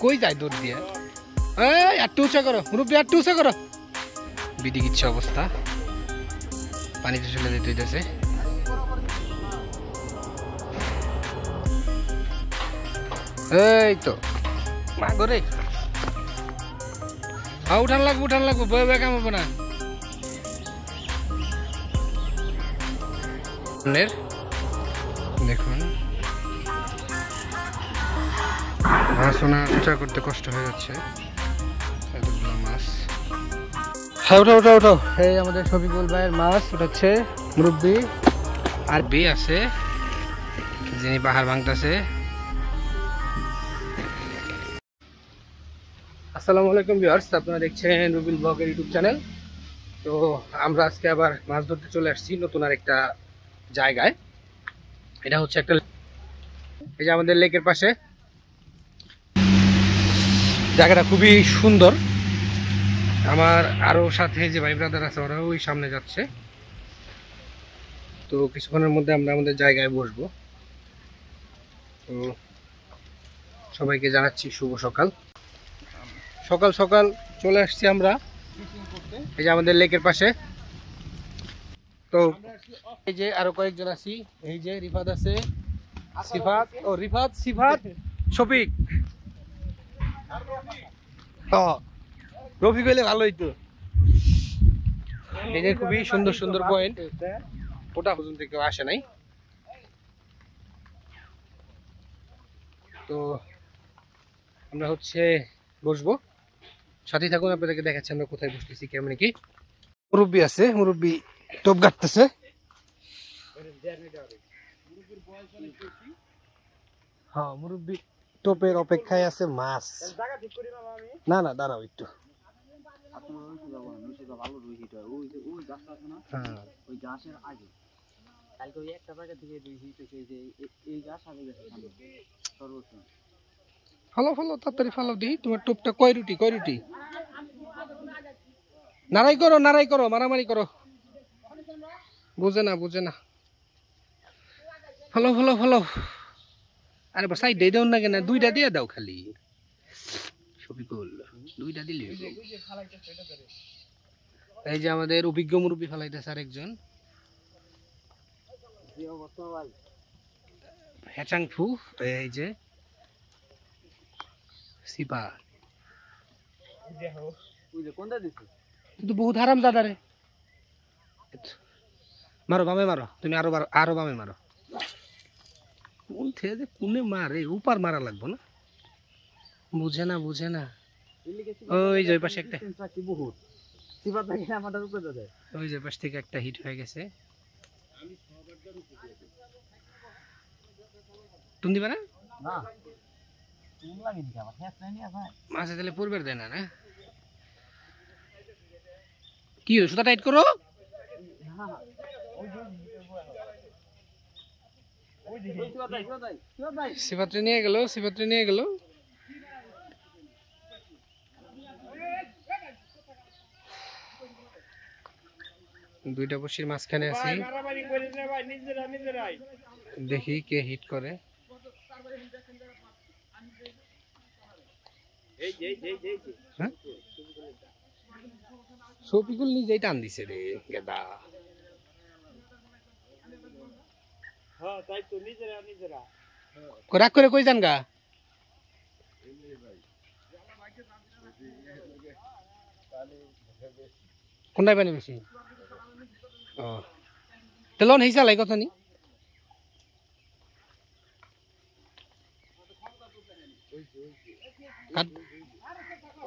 কই যায় দৌড় দিয়ে একটু উঁচা করো মুরব্বী একটু উঁচা করো বিধি কিচ্ছে অবস্থা পানিতে চলে যেতে হইতেছে এই তো মাগরে উঠান লাগবো বয়ে বয়ে কামাবো না দেখুন মাছ উঁচা করতে কষ্ট হয়ে যাচ্ছে এতগুলো মাছ উঠাও এই আমাদের শফিকুল ভাইয়ের মাছ উঠাচ্ছে মুরব্বি আর বি আছে যিনি পাহাড় ভাঙতেছে আসসালামু আলাইকুম ভিউয়ার্স আপনারা দেখছেন রুবিল ব্লগের ইউটিউব চ্যানেল তো আমরা আজকে আবার মাছ ধরতে চলে আসছি নতুন আরেকটা জায়গায় এটা হচ্ছে একটা এই যে আমাদের লেকের পাশে জায়গাটা খুবই সুন্দর আমার আরো সাথে যে ভাই ব্রাদার আছে ওরা ওই সামনে যাচ্ছে তো কিছুক্ষণের মধ্যে আমরা আমাদের জায়গায় বসবো তো সবাইকে জানাচ্ছি শুভ সকাল সকাল সকাল চলে আসছি আমরা এই যে আমাদের লেকের পাশে তো এই যে আরো কয়েকজন আছি এই যে রিফাত আছে সিফাত শফিক রফিক হইলে ভালো হইতো এই যে খুবই সুন্দর সুন্দর পয়েন্ট ওটা পর্যন্ত কেউ আসে নাই তো আমরা হচ্ছে বসবো সাথে থাকুন আপনাদেরকে দেখাচ্ছি আমরা কোথায় বসতেছি কেমন কি মুরব্বি আছে মুরব্বি টোপ গাড়তেছে হ্যাঁ মুরব্বি টোপের অপেক্ষায় আছে মাছ না না দাঁড়াও একটু ফলো তাড়াতাড়ি ফলো দিই তোমার টোপটা কয় রুটি নারাই করো মারামারি করো বুঝে না ফলো আরে বা সাইড দাও না কেন দুইটা দিয়ে দাও খালি শফিকুল দুইটা দিলে এই যে আমাদের অভিজ্ঞ মুরব্বী ফেলাইতেছে আরেকজন হেচাংফু এই যে সিপা কিন্তু বহুত হারাম দাদা রে মারো বামে মারো তুমি আরো বামে মারো কোন থেকে কোনে মারে উপার মারা লাগবো না বুঝে না ওই যে পাশে একটা ওই যে পাশ থেকে একটা হিট হয়ে গেছে তুমি দিবা না মাছে তাহলে পূর্বের দেয় না কি সুতা টাইট করো শিবরাত্রি নিয়ে গেল দুইটা বসির মাঝখানে আছি দেখি কে হিট করে শফিকুল নিজেই টান দিছে রে গেদা রাগ করে কই যান গা কোনটাই পানি বেশি তেলন হেসা লাই কথা নি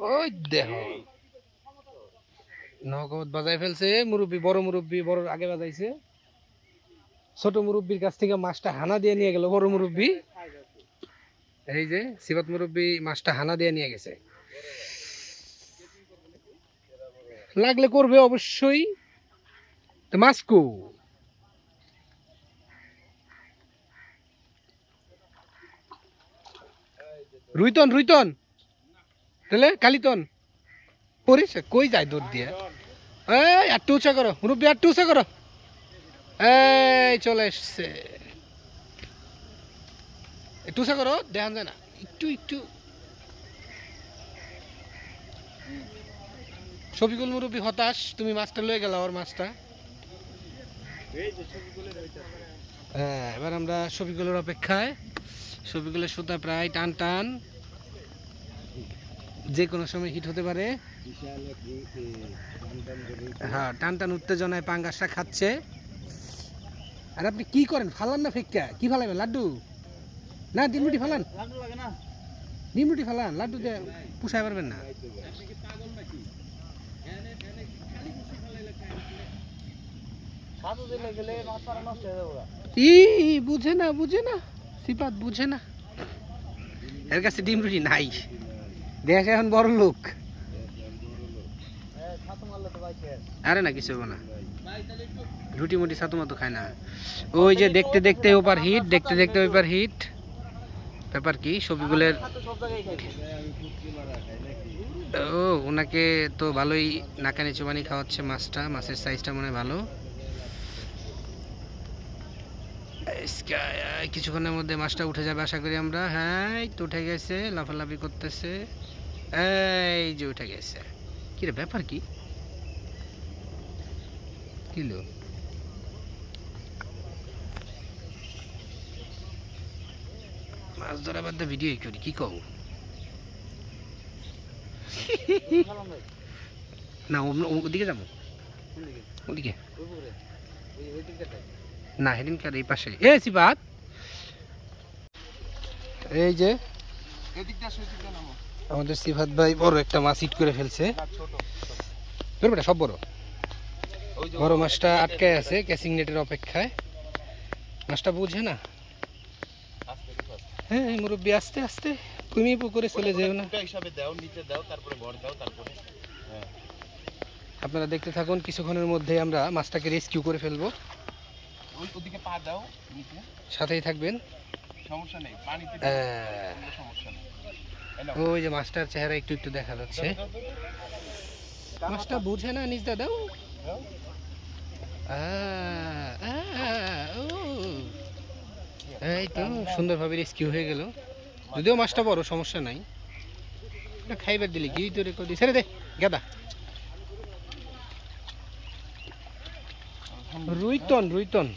ওই দেহ নগদ বাজাই ফেলছে মুরব্বী বড় আগে বাজাইছে ছোট মুরব্বীর কাছ থেকে মাছটা হানা দিয়ে নিয়ে গেল বড় মুরব্বী এই যে সিফাত মুরব্বী মাছটা হানা দিয়ে নিয়ে গেছে লাগলে করবে অবশ্যই তো মাছকু রুইতন তাহলে কালিতন পরিস কই যায় দৌড় দিয়ে একটু উঁচা করো মুরব্বী একটু উঁচা করো এই চলে এসছে একটু উঁচা করো দেখান যায় না একটু শফিকুল মুরব্বী হতাশ, তুমি মাছটা লয়ে গেল ওর মাছটা। হ্যাঁ, এবার আমরা শফিকুলের অপেক্ষায়। শফিকুলের সুতা প্রায় টান টান, যে কোনো সময় হিট হতে পারে। হ্যাঁ, টান টান উত্তেজনায় পাঙ্গাসটা খাচ্ছে। আর আপনি কি করেন, ফালান না ফেক্কা? কি ফালাবেন, লাড্ডু না ডিমরুটি ফালান? ডিমরুটি ফালান, লাড্ডু দিয়ে পুষায় পারবেন না। বুঝে না, বুঝে না, সিপাত বুঝে না, এর কাছে ডিমরুটি নাই। দেখ এখন বড় লোক। আরে না, কিছু না, রুটি মুটি ছাতু মাতু খায় না। ওই যে দেখতে দেখতে ওপার হিট, দেখতে দেখতে ওইপার হিট। ব্যাপার কি শফিকুলের? ও, ওনাকে তো ভালোই নাকানি চুবানি খাওয়াচ্ছে মাছটা। মাছের সাইজটা মনে হয় ভালো। কিছুক্ষণের মধ্যে মাছটা উঠে যাবে আশা করি আমরা। হ্যাঁ, তো উঠে গেছে, লাফালাফি করতেছে। এই যে উঠে গেছে। কি রে, ব্যাপার কি? কিলো মাছ ধরা বাদ ভিডিও করি, কি কও? না, ওদিকে যাবো। ওদিকে না, হেদিনকার এই পাশে। এ সিবাত, এই যে আমাদের সিফাত ভাই বড় একটা মাছ হিট করে ফেলছে। সব বড় বড় মাছটা আটকায় আছে ক্যাচিং নেটের অপেক্ষায়। মাছটা বুঝে না। হ্যাঁ মুরব্বী, আস্তে আস্তে, তুমি পুকুরে চলে যেও না। আপনারা দেখতে থাকুন, কিছুক্ষণের মধ্যে আমরা মাছটাকে রেস্কিউ করে ফেলবো। সাথেই থাকবেন। ওই যে মাছটার চেহারা একটু একটু দেখা যাচ্ছে। মাছটা বুঝে না, নিজ দাদাও। এই তো সুন্দরভাবে রেস্কিউ হয়ে গেল। যদিও মাছটা বড়, সমস্যা নাই। খাইবার দিলি কি তো রেকর্ড ছেড়ে দে গাদা। রুইতন, রুইতন,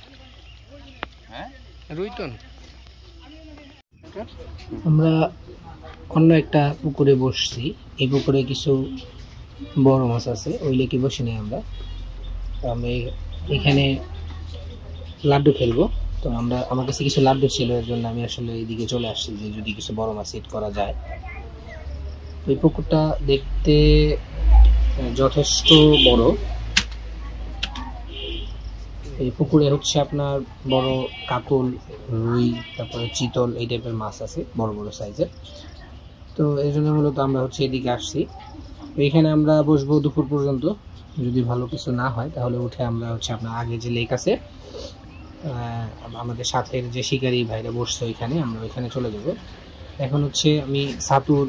রুইতন। আমরা অন্য একটা পুকুরে বসছি। এই পুকুরে কিছু বড় মাছ আছে, ওই লেকে বসে নেই আমরা। আমি এখানে লাড্ডু খেলবো। তো আমার কাছে কিছু লাড্ডু ছিল, এর জন্য আমি আসলে এইদিকে চলে আসছি যে যদি কিছু বড় মাছ হিট করা যায়। এই পুকুরটা দেখতে যথেষ্ট বড়। এই পুকুরে হচ্ছে আপনার বড় কাতল, রুই, তারপরে চিতল, এই টাইপের মাছ আছে বড় বড় সাইজের। তো এই জন্য মূলত আমরা হচ্ছে এদিকে আসছি। তো এখানে আমরা বসবো দুপুর পর্যন্ত। যদি ভালো কিছু না হয় তাহলে উঠে আমরা হচ্ছে আপনার আগে যে লেক আছে, আমাদের সাথের যে শিকারি ভাইরা বসছে ওইখানে, আমরা ওইখানে চলে যাব। এখন হচ্ছে আমি ছাতুর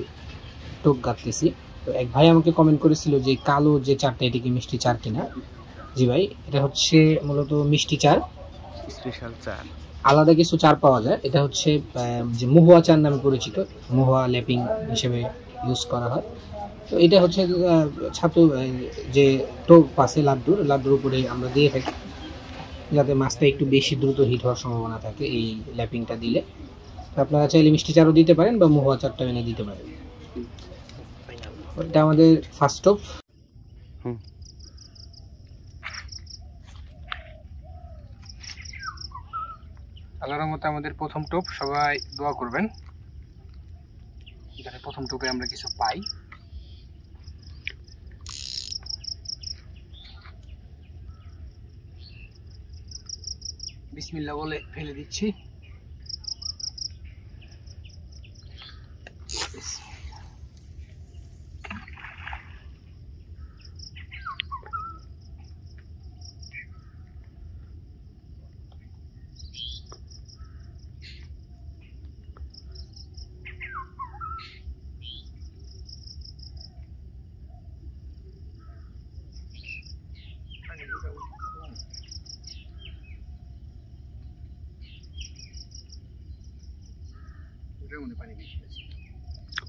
টোপ গাঁথতেছি। তো এক ভাই আমাকে কমেন্ট করেছিল যে কালো যে চারটা, এটা কি মিষ্টি চার কিনা? জি ভাই, এটা হচ্ছে মূলত মিষ্টি চার, স্পেশাল চার। আলাদা কিছু চার পাওয়া যায়। এটা হচ্ছে যে মহুয়া চার নামে পরিচিত, মহুয়া ল্যাপিং হিসেবে ইউজ করা হয়। তো এটা হচ্ছে ছাতু যে টোপ আছে লাড্ডুর উপরে আমরা দিয়ে থাকি, যাতে মাছটা একটু বেশি দ্রুত হিট হওয়ার সম্ভাবনা থাকে এই ল্যাপিংটা দিলে। আপনারা চাইলে মিষ্টি চারও দিতে পারেন বা মহুয়া চারটা এনে দিতে পারেন। এটা আমাদের ফার্স্ট টোপ। আল্লাহর রহমতে আমাদের প্রথম টোপ। সবাই দোয়া করবেন যাতে প্রথম টোপে আমরা কিছু পাই। বিসমিল্লাহ বলে ফেলে দিচ্ছি।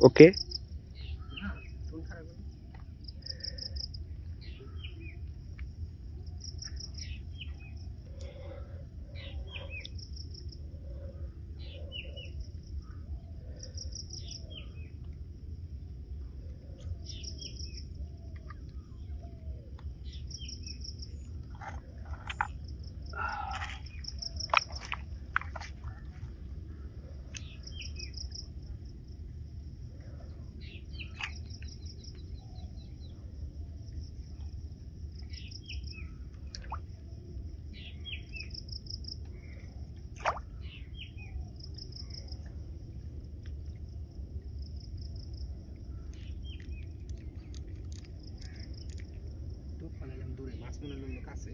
ওকে। আছে।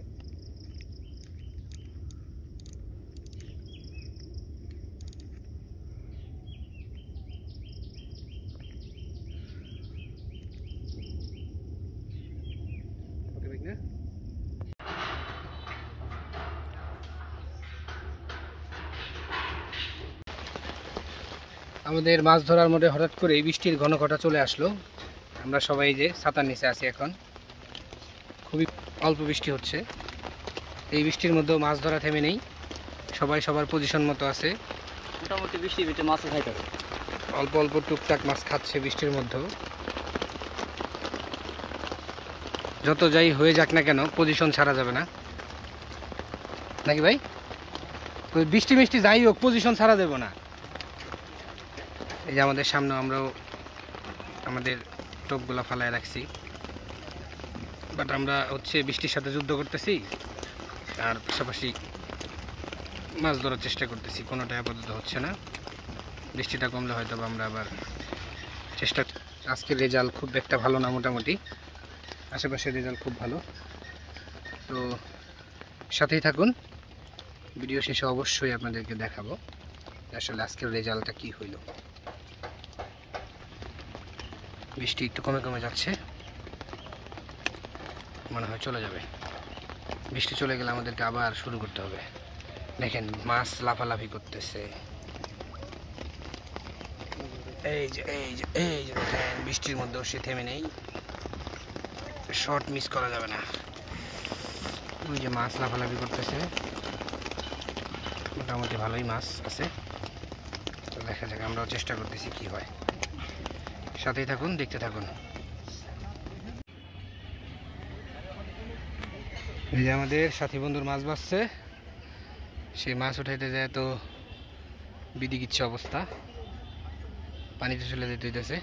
আমাদের মাছ ধরার মধ্যে হঠাৎ করে বৃষ্টির ঘন ঘটা চলে আসলো। আমরা সবাই যে ছাতার নিচে আছি, এখন খুবই অল্প বৃষ্টি হচ্ছে। এই বৃষ্টির মধ্যেও মাছ ধরা থেমে নেই, সবাই সবার পজিশন মতো আছে। মোটামুটি বৃষ্টির ভিতরে মাছও খাইতে হবে, অল্প অল্প টুকটাক মাছ খাচ্ছে বৃষ্টির মধ্যেও। যত যাই হয়ে যাক না কেন, পজিশন ছাড়া যাবে না, নাকি ভাই? বৃষ্টি মিষ্টি যাই হোক, পজিশন ছাড়া দেবো না। এই যে আমাদের সামনে আমরাও আমাদের টোপগুলা ফালায় রাখছি, বাট আমরা হচ্ছে বৃষ্টির সাথে যুদ্ধ করতেছি আর পাশাপাশি মাছ ধরার চেষ্টা করতেছি। কোনোটা আপাতত হচ্ছে না, বৃষ্টিটা কমলে হয়তো আমরা আবার চেষ্টা। আজকের রেজাল্ট খুব একটা ভালো না, মোটামুটি আশেপাশের রেজাল্ট খুব ভালো। তো সাথেই থাকুন, ভিডিও শেষে অবশ্যই আপনাদেরকে দেখাবো আসলে আজকের রেজাল্টটা কি হইল। বৃষ্টি একটু কমে কমে যাচ্ছে, মনে হয় চলে যাবে। বৃষ্টি চলে গেলে আমাদেরকে আবার শুরু করতে হবে। দেখেন মাছ লাফালাফি করতেছে, এই যে এই যে এই যে দেখেন বৃষ্টির মধ্যেও সে থেমে নেই, শর্ট মিস করা যাবে না। ওই যে মাছ লাফালাফি করতেছে, মোটামুটি ভালোই মাছ আছে। তো দেখা যাক, আমরাও চেষ্টা করতেছি কি হয়। সাথেই থাকুন, দেখতে থাকুন। এই যে আমাদের সাথী বন্ধুর মাছ বাছছে, সেই মাছ উঠাইতে যায় তো বিদিকিচ্ছে অবস্থা, পানিতে চলে যেতে হইতেছে।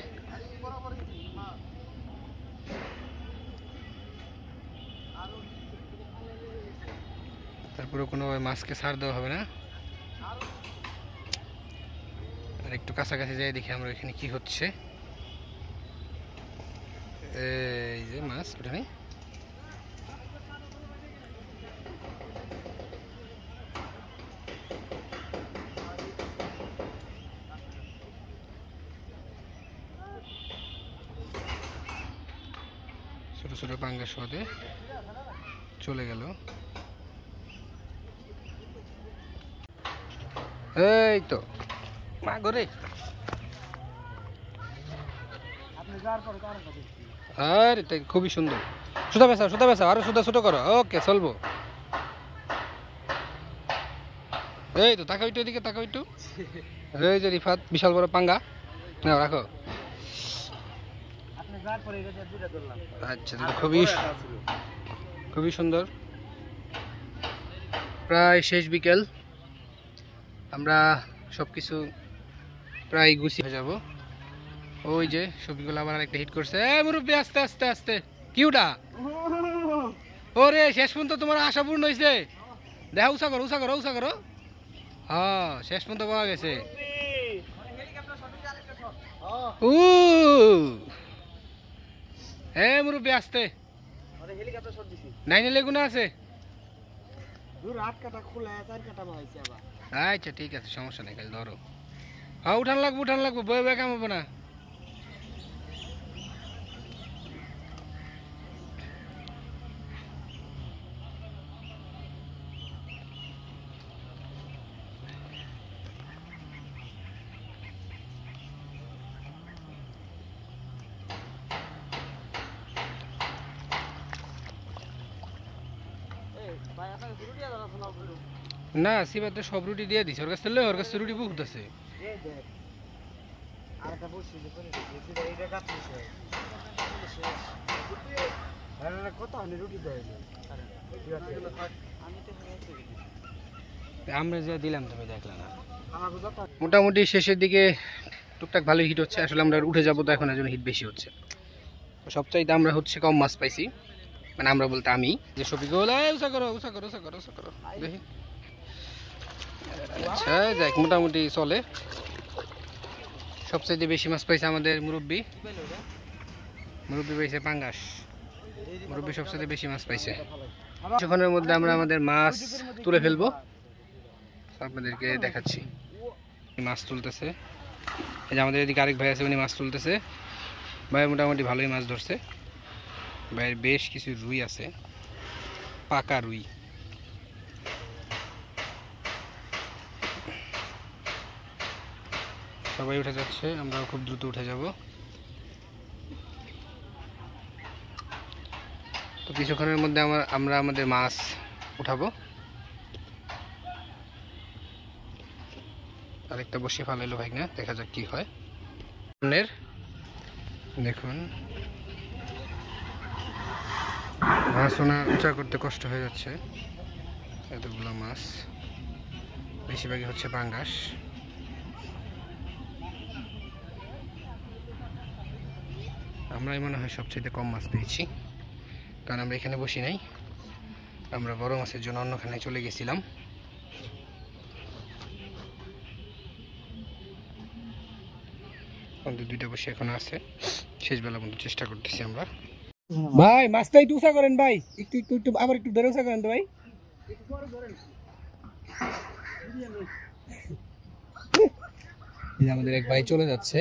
তারপরে কোনো মাছকে ছাড় দেওয়া হবে না। আর একটু কাছাকাছি যাই দেখি আমরা এখানে কি হচ্ছে। এই যে মাছ ওখানে, ছোট ছোট পাঙ্গাস হতে চলে গেল। এই তো মা গরে, আরে তাই খুবই সুন্দর। সুতা বেসাও, আরো সুতা ছোট করো। ওকে, চলবো। এই তো তাকাও একটু, এদিকে তাকাও একটু। এই যে রিফাত, বিশাল বড় পাঙ্গা, নাও রাখো। আচ্ছা, খুবই সুন্দর। প্রায় শেষ বিকেল, আমরা সবকিছু প্রায় গুছিয়ে যাব। ওই যে সবগুলো আবার একটা হিট করছে। মুরব্বী আস্তে আস্তে আস্তে, কি ওটা? ওরে শেষ পর্যন্ত তোমার আশা পূর্ণ হয়েছে। দেখা, উষা করো। হ্যাঁ, শেষ পর্যন্ত পাওয়া গেছে। হ্যাঁ মুরব্বী আস্তে, নাইনে লেগুনা আছে। আচ্ছা ঠিক আছে, সমস্যা নেই, খালি ধরো। হ্যাঁ উঠান লাগবো, বয়ে বয়ে কাম হবো না। না সিবাতে সব রুটি দিয়ে দিছে, ওর কাছে রুটি বহুত আছে। আমরা যা দিলাম তুমি দেখলে না। মোটামুটি শেষের দিকে টুকটাক ভালোই হিট হচ্ছে। আসলে আমরা উঠে যাবো তো এখন, এর জন্য হিট বেশি হচ্ছে। সবচাইতে আমরা হচ্ছে কম মাছ পাইছি, মানে আমরা বলতে আমি। যে শফিকুল, উষা করো দেখি। আচ্ছা দেখ, মোটামুটি চলে। সবচাইতে বেশি মাছ পাইছে আমাদের মুরব্বী পাইছে পাঙ্গাস। মুরব্বী সবচাইতে বেশি মাছ পাইছে। কিছুক্ষণের মধ্যে আমরা আমাদের মাছ তুলে ফেলবো, আপনাদেরকে দেখাচ্ছি। মাছ তুলতেছে, এই যে আমাদের এদিকে আরেক ভাই আছে, উনি মাছ তুলতেছে। ভাই মোটামুটি ভালোই মাছ ধরছে। ভাইয়ের বেশ কিছু রুই আছে, পাকা রুই। সবাই উঠে যাচ্ছে, আমরাও খুব দ্রুত উঠে যাব। তো কিছুক্ষণের মধ্যে আমরা আমাদের মাছ উঠাবো। আরেকটা বসে ফালাইলো ভাই না, দেখা যাক কি হয়। দেখুন মাছ ওনা উঁচা করতে কষ্ট হয়ে যাচ্ছে, এতগুলো মাছ, বেশিরভাগই হচ্ছে পাঙ্গাস। আমরাই মনে হয় সবচেয়ে কম মাছ পেয়েছি, কারণ আমরা এখানে বসি নাই, আমরা বড় মাছের জন্য অন্যখানে চলে গেছিলাম। দুইটা বসে এখন আছে, শেষ বেলা পর্যন্ত চেষ্টা করতেছি আমরা। ভাই মাছটা একটু উঁচা করেন ভাই, একটু একটু একটু আবার একটু ধরে উঁচা করেন তো ভাই। আমাদের এক ভাই চলে যাচ্ছে,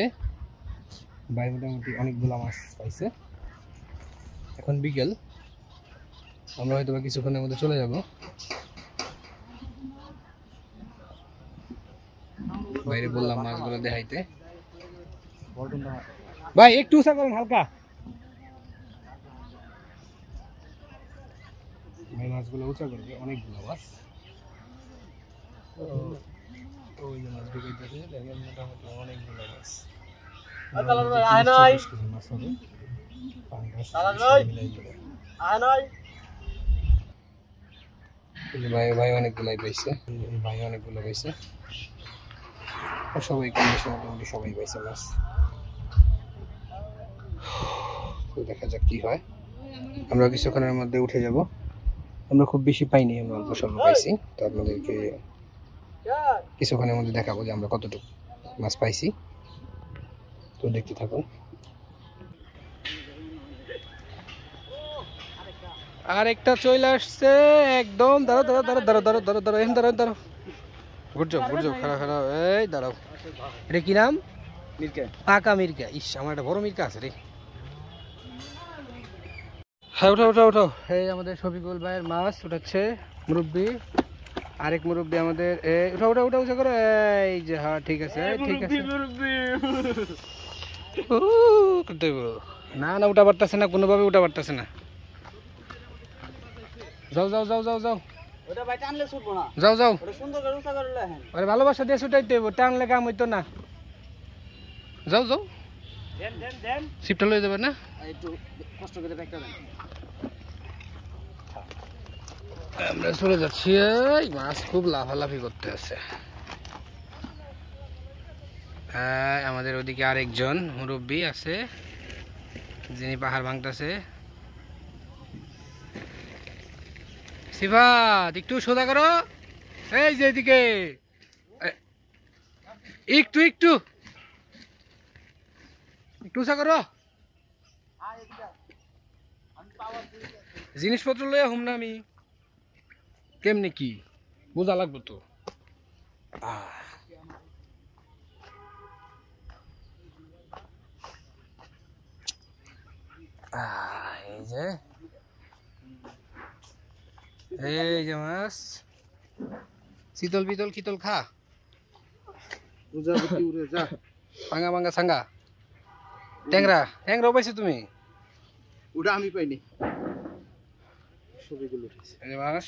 ভাই মোটামুটি অনেকগুলো মাছ পাইছে। এখন বিকেল, আমরা হয়তো কিছুক্ষণের মধ্যে চলে যাব। বাইরে বললাম মাছগুলো দেখাইতে। ভাই একটু উঁচা করেন হালকা, ভাই মাছগুলো উঁচা করবে, অনেকগুলো মাছ। ওই যে মাছ ঢুকাইতেছে, দেখেন মোটামুটি অনেকগুলো মাছ। ভাই অনেকগুলাই পাইছে, ভাই অনেকগুলো পাইছে, সবাই কম বেশি মোটামুটি সবাই পাইছে মাছ। দেখা যাক কি হয়। আমরা কিছুক্ষণের মধ্যে উঠে যাব। আমরা খুব বেশি পাইনি, আমরা অল্প স্বল্প পাইছি। তো আপনাদেরকে কিছুক্ষণের মধ্যে দেখাবো যে আমরা কতটুকু মাছ পাইছি, তো দেখতে থাকুন। আর একটা চলে আসছে একদম, দাঁড়াও দাঁড়াও দাঁড়াও দাঁড়াও দাঁড়াও দাঁড়াও দাঁড়াও এখন দাঁড়াও দাঁড়াও, ঘুরছো ঘুরছো, খারাপ খারাপ, এই দাঁড়াও। এটা কি নাম? মির্কা, পাকা মির্কা। ইস, আমার একটা বড় মির্কা আছে রে। হ্যাঁ উঠাও উঠাও উঠাও। এই আমাদের শফিকুল ভাইয়ের মাছ উঠাচ্ছে মুরব্বী, আরেক মুরব্বী আমাদের। উঠা উঠা উঠা উঠা করো, এই যে হ্যাঁ ঠিক আছে ঠিক আছে। না না উঠা পারতেছে না, কোনোভাবে উঠা পারতেছে না। যাও যাও যাও যাও যাও, যাও যাও, আরে ভালোবাসা দিয়ে ছুটাইতে হইব, টানলে কাম হইতো না। যাও যাও, সিপটা লয়ে যাবে না, একটু কষ্ট করে ব্যাগটা দেন। আমরা চলে যাচ্ছি। এই মাছ খুব লাফালাফি করতে আছে। আমাদের ওদিকে আরেকজন মুরব্বী আছে, যিনি পাহাড় ভাঙতেছে। সিফাত একটু সোজা করো, এই যে এদিকে একটু একটু একটু সোজা করো। জিনিসপত্র লইয়া হুম না আমি, কেমনে কি বোঝা লাগবে তো। এই যে মাছ, শীতল বিতল খিতল খা, ভাঙা ভাঙা সাঙ্গা, ট্যাংরা ট্যাংরা পাইছো তুমি? ওটা আমি পাইনি। মাছ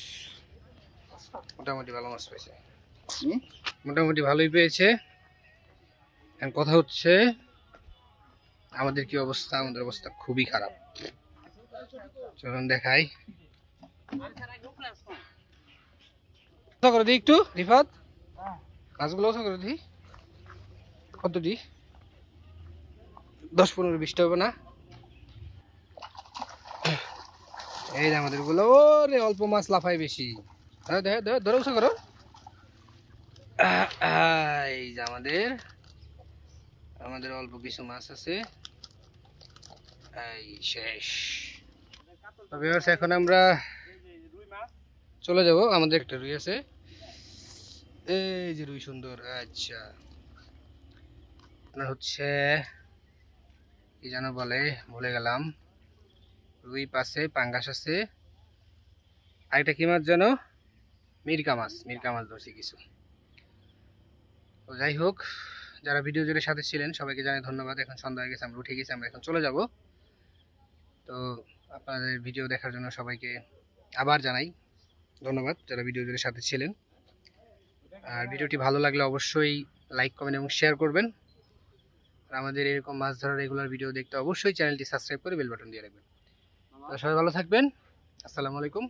মোটামুটি ভালো মাছ পেয়েছে, মোটামুটি ভালোই পেয়েছে। কথা হচ্ছে আমাদের কি অবস্থা? আমাদের অবস্থা খুবই খারাপ। চলুন দেখাই। করে দিই একটু রিফাত, মাছগুলো করে দিই। কতটি? 10-15-20টা হবে না? এই যে আমাদের গুলো, ওরে অল্প মাছ লাফাই বেশি। ধরো উঁচা করো। এই যে আমাদের অল্প কিছু মাছ আছে, এই শেষ। তবে এখন আমরা চলে যাব। আমাদের একটা রুই আছে, এই যে রুই সুন্দর। আচ্ছা আপনার হচ্ছে কি যেন বলে, ভুলে গেলাম। রুই পাশে পাঙ্গাস আছে, আর এটা কি মাছ যেন, মিরকা মাছ। মিরকা মাছ ধরছি কিছু। তো যাই হোক, যারা ভিডিও জুড়ে সাথে ছিলেন সবাইকে জানাই ধন্যবাদ। এখন সন্ধ্যা হয়ে গেছে, আমরা উঠে গেছি, আমরা এখন চলে যাব। তো আপনাদের ভিডিও দেখার জন্য সবাইকে আবার জানাই ধন্যবাদ, যারা ভিডিও জুড়ে সাথে ছিলেন। আর ভিডিওটি ভালো লাগলে অবশ্যই লাইক, কমেন্ট এবং শেয়ার করবেন। আর আমাদের এরকম মাছ ধরার রেগুলার ভিডিও দেখতে অবশ্যই চ্যানেলটি সাবস্ক্রাইব করে বেল বাটন দিয়ে রাখবেন। তো সবাই ভালো থাকবেন। আসসালামু আলাইকুম।